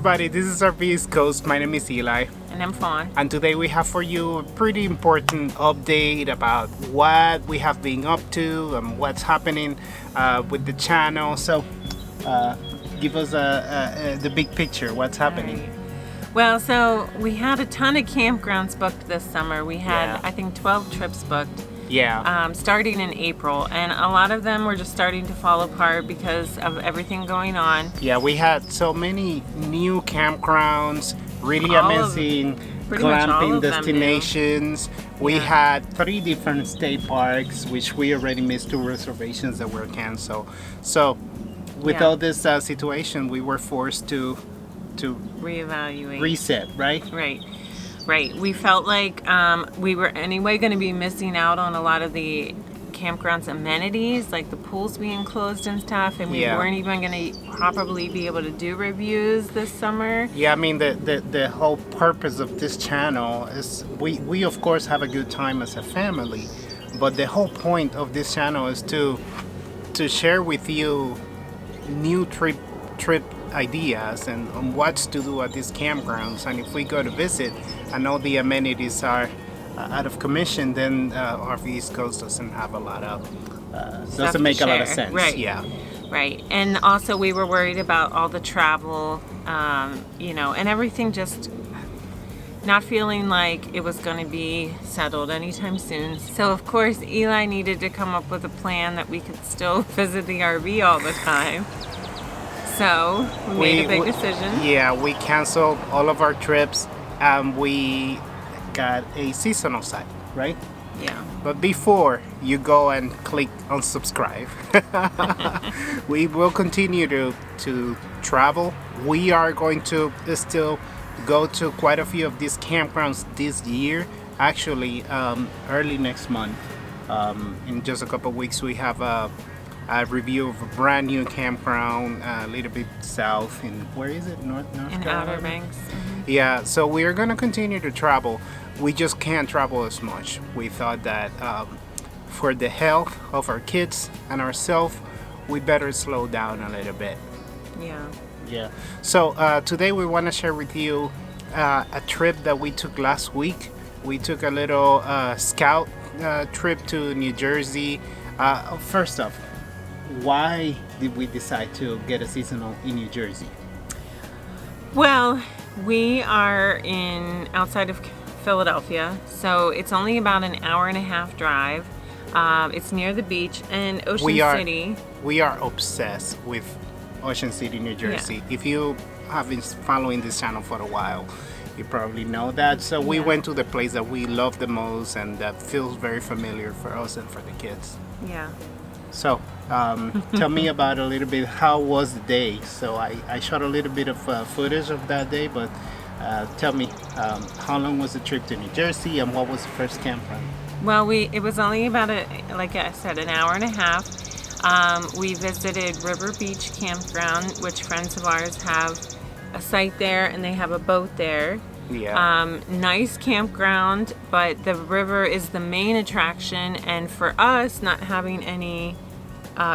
everybody, this is our East Coast. My name is Eli. And I'm Fawn. And today we have for you a pretty important update about what we have been up to and what's happening with the channel. So give us the big picture, what's happening. Right. Well, so we had a ton of campgrounds booked this summer. We had, I think, 12 trips booked. Yeah. Starting in April, and a lot of them were just starting to fall apart because of everything going on. Yeah, we had so many new campgrounds, really amazing glamping destinations. We had 3 different state parks, which we already missed 2 reservations that were canceled. So with all this situation, we were forced to reevaluate, reset, right? Right. We felt like we were anyway going to be missing out on a lot of the campgrounds amenities, like the pools being closed and stuff, and we weren't even going to probably be able to do reviews this summer. Yeah, I mean, the whole purpose of this channel is we of course have a good time as a family, but the whole point of this channel is to share with you new trip ideas and on what's to do at these campgrounds. And if we go to visit and all the amenities are out of commission, then our East Coast doesn't have a lot of doesn't make a lot of sense. Right. And also we were worried about all the travel, and everything just not feeling like it was going to be settled anytime soon. So of course Eli needed to come up with a plan that we could still visit the RV all the time. So we made a big decision. Yeah, we canceled all of our trips and we got a seasonal site, right? Yeah. But before you go and click on subscribe, we will continue to travel. We are going to still go to quite a few of these campgrounds this year. Actually, early next month, in just a couple of weeks, we have a review of a brand new campground a little bit south in, where is it? North in Carolina? Outer Banks. Mm-hmm. Yeah, so we're going to continue to travel. We just can't travel as much. We thought that for the health of our kids and ourselves, we better slow down a little bit. Yeah. So today we want to share with you a trip that we took last week. We took a little scout trip to New Jersey. First off, why did we decide to get a seasonal in New Jersey? Well, we are outside of Philadelphia, so it's only about an hour and a half drive. It's near the beach and Ocean City. We are obsessed with Ocean City, New Jersey. Yeah. If you have been following this channel for a while, you probably know that. So we went to the place that we love the most and that feels very familiar for us and for the kids. Yeah. So tell me about a little bit, how was the day? So I shot a little bit of footage of that day, but tell me, how long was the trip to New Jersey and what was the first campground? Well, it was only about, like I said, an hour and a half. We visited River Beach Campground, which friends of ours have a site there and they have a boat there. Yeah. Nice campground, but the river is the main attraction, and for us not having any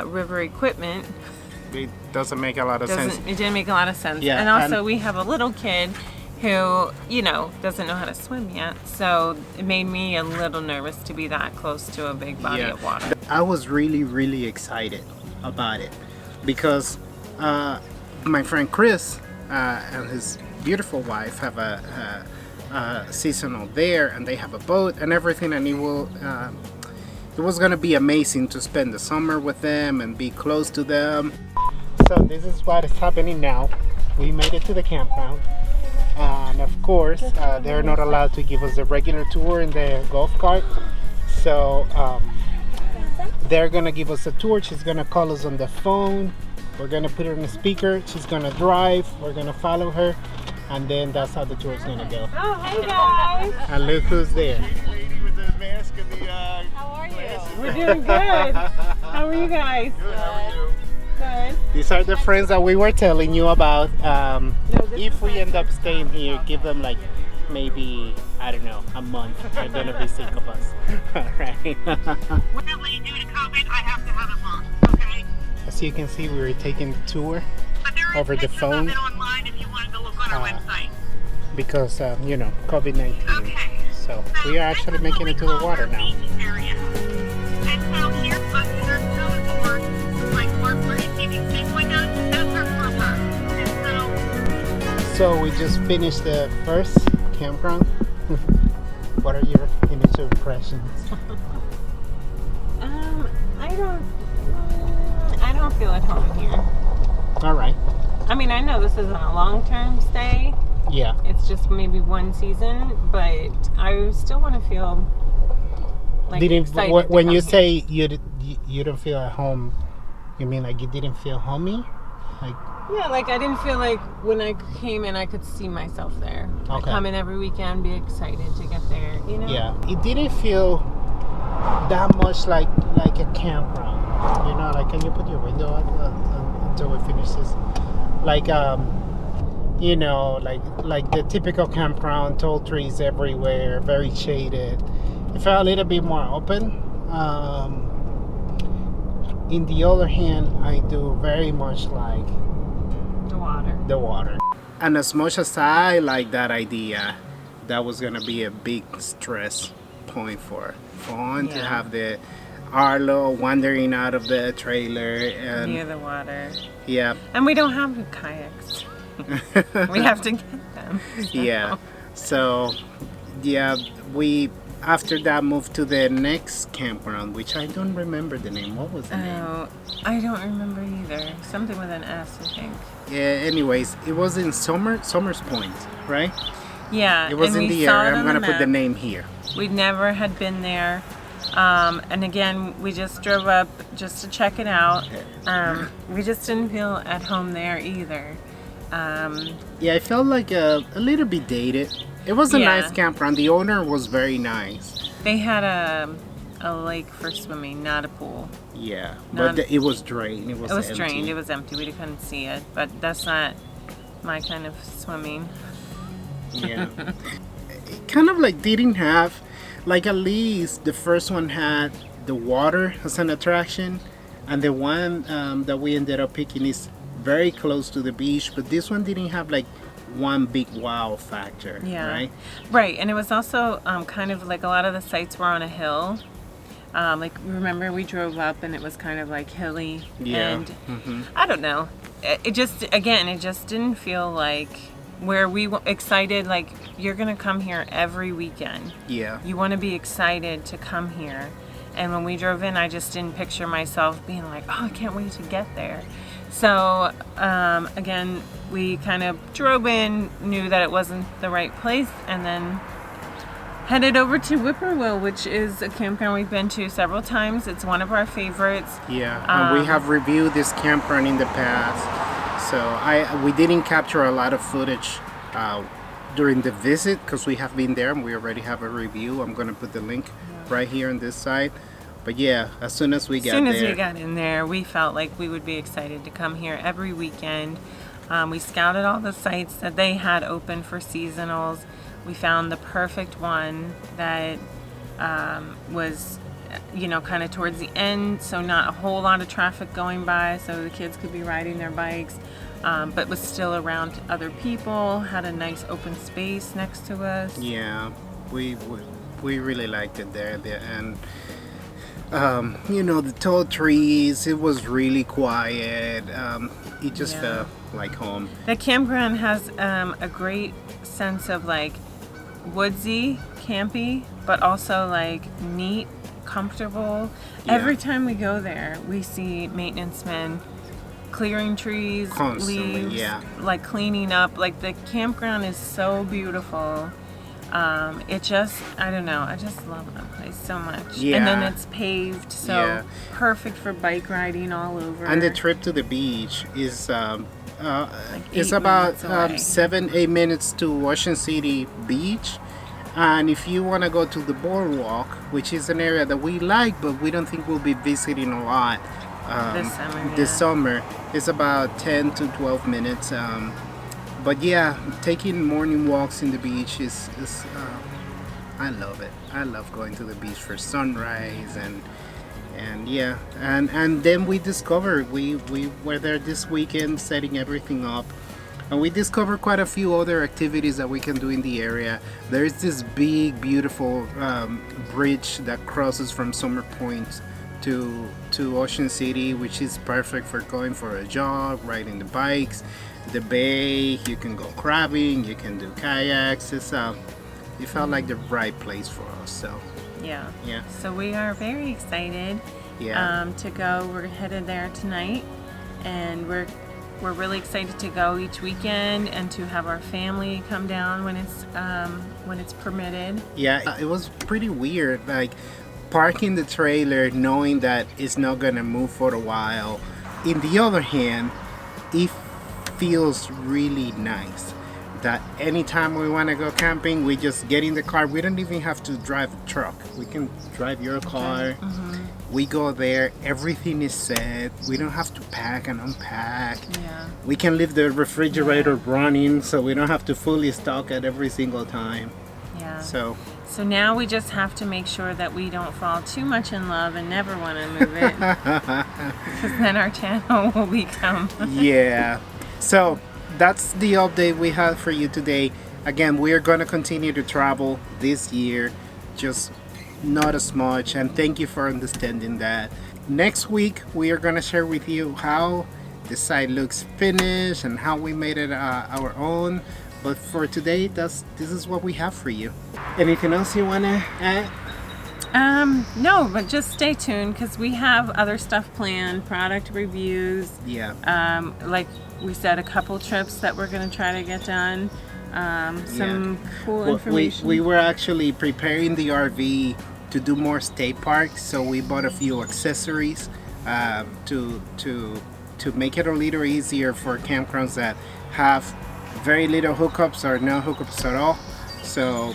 river equipment, it doesn't make a lot of sense. It didn't make a lot of sense. Yeah, and also we have a little kid who, doesn't know how to swim yet, so it made me a little nervous to be that close to a big body of water. I was really, really excited about it because my friend Chris and his beautiful wife have a seasonal there, and they have a boat and everything, and it was gonna be amazing to spend the summer with them and be close to them. So this is what is happening now. We made it to the campground, and of course they're not allowed to give us a regular tour in the golf cart, so they're gonna give us a tour. She's gonna call us on the phone. We're gonna put her on the speaker. She's gonna drive. We're gonna follow her, and then that's how the tour is gonna go. Oh, hey guys! And look who's there. Lady with the mask and the how are you? We're doing good. How are you guys? Good. How are you? Good. These are the friends that we were telling you about. If we end up staying here, give them like maybe, I don't know, a month. They're gonna be sick of us. Alright. Whatever you do to COVID, I have to have it locked, okay? As you can see, we were taking the tour But there over the phone. Online if you wanted to look on website. because COVID-19. Okay. So we are actually making it to the water now. Area. And so here's there's no more, like, where you can see windows, that's our car park. And So we just finished the first campground. What are your initial impressions? I don't feel at home here. All right. I mean, I know this isn't a long-term stay. Yeah. It's just maybe one season, but I still want to feel like excited to when come you here. say you don't feel at home, you mean like you didn't feel homey? Like Yeah, like I didn't feel like when I came in, I could see myself there. I Okay. come in every weekend, be excited to get there, you know? yeah, it didn't feel that much like a campground. Like, can you put your window up until we finish this? Like like the typical campground, tall trees everywhere, very shaded. It felt a little bit more open. In the other hand, I do very much like The water. the water. And as much as I like that idea, that was gonna be a big stress point for Fawn to Yeah. have the Arlo wandering out of the trailer and Near the water. yeah. And we don't have kayaks. We have to get them. Yeah. So yeah, we after that moved to the next campground, which I don't remember the name. What was the name? Oh, I don't remember either. Something with an S, I think. Yeah, anyways, it was in Somers Point, right? Yeah, It was and in we the saw area. it I'm on gonna put the map. name here. We never had been there. And again, we just drove up just to check it out. We just didn't feel at home there either. Yeah, I felt like a little bit dated. It was a Yeah. nice campground. The owner was very nice. They had a lake for swimming, not a pool. Yeah, None. but it was drained. It was It was empty. drained. It was empty. We couldn't see it. But that's not my kind of swimming. Yeah. It kind of like didn't have, like, at least the first one had the water as an attraction, and the one that we ended up picking is very close to the beach, but this one didn't have like one big wow factor. Yeah. Right. Right. And it was also kind of like a lot of the sites were on a hill. Like, remember we drove up and it was kind of like hilly. Yeah. And I don't know. It just didn't feel like where we were excited, like, you're going to come here every weekend. Yeah. You want to be excited to come here. And when we drove in, I just didn't picture myself being like, oh, I can't wait to get there. So, again, we kind of drove in, knew that it wasn't the right place, and then headed over to Whippoorwill, which is a campground we've been to several times. It's one of our favorites. Yeah, and we have reviewed this campground in the past, so we didn't capture a lot of footage during the visit because we have been there and we already have a review. I'm gonna put the link right here on this side. But yeah, as soon as we got As soon as there, we got in there, we felt like we would be excited to come here every weekend. We scouted all the sites that they had open for seasonals. We found the perfect one that was, kind of towards the end, so not a whole lot of traffic going by, so the kids could be riding their bikes, but was still around other people, had a nice open space next to us. yeah, we really liked it there. And the tall trees, it was really quiet. It just Yeah. felt like home. The campground has a great sense of like woodsy, campy, but also like neat, comfortable. Yeah. Every time we go there, we see maintenance men clearing trees, Constantly, leaves, yeah. like cleaning up. Like, the campground is so beautiful. I don't know, I just love that place so much. Yeah. And then it's paved, so Yeah. perfect for bike riding all over. And the trip to the beach is it's 8 about minutes away. 7-8 minutes to Ocean City Beach. And if you want to go to the boardwalk, which is an area that we like, but we don't think we'll be visiting a lot This summer, it's about 10 to 12 minutes. But yeah, taking morning walks in the beach is I love it. I love going to the beach for sunrise and yeah, and then we discovered we were there this weekend setting everything up. And we discovered quite a few other activities that we can do in the area. There's this big, beautiful bridge that crosses from Summer Point to Ocean City, which is perfect for going for a jog, riding the bikes. The bay, you can go crabbing, you can do kayaks. It felt like the right place for us. So Yeah. yeah, So we are very excited yeah. to go. We're headed there tonight, and we're really excited to go each weekend and to have our family come down when it's permitted. Yeah, it was pretty weird, like parking the trailer knowing that it's not gonna move for a while. In the other hand, it feels really nice that anytime we want to go camping, we just get in the car. We don't even have to drive a truck. We can drive your car. We go there, everything is set. We don't have to pack and unpack. Yeah. We can leave the refrigerator running, so we don't have to fully stock it every single time. Yeah. So So now we just have to make sure that we don't fall too much in love and never want to move it, because then our channel will become. yeah. So that's the update we have for you today. Again, we are going to continue to travel this year, just not as much, and thank you for understanding that. Next week we are going to share with you how the site looks finished and how we made it our own. But for today, this is what we have for you. Anything else you want to add? No, but just stay tuned, because we have other stuff planned, product reviews, Yeah. like we said, a couple trips that we're going to try to get done, some cool Well, information. we were actually preparing the RV to do more state parks, so we bought a few accessories to make it a little easier for campgrounds that have very little hookups or no hookups at all. So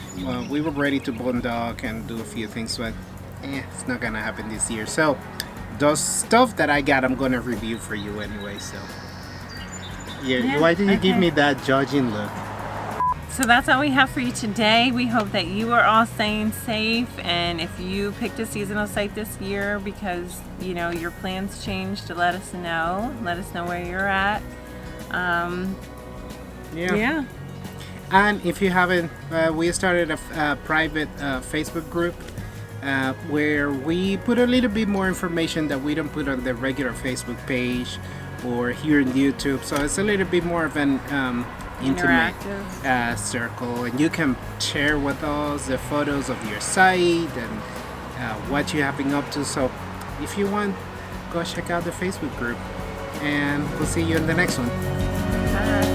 we were ready to boondog and do a few things, but it's not gonna happen this year. So those stuff that I got, I'm gonna review for you anyway. So Yeah, why did you give okay. me that judging look? So that's all we have for you today. We hope that you are all staying safe, and if you picked a seasonal site this year because your plans changed, to let us know. Let us know where you're at. Yeah. And if you haven't, we started a private Facebook group where we put a little bit more information that we don't put on the regular Facebook page or here in YouTube. So it's a little bit more of an intimate circle, and you can share with us the photos of your site and what you have been up to. So if you want, go check out the Facebook group, and we'll see you in the next one. Bye.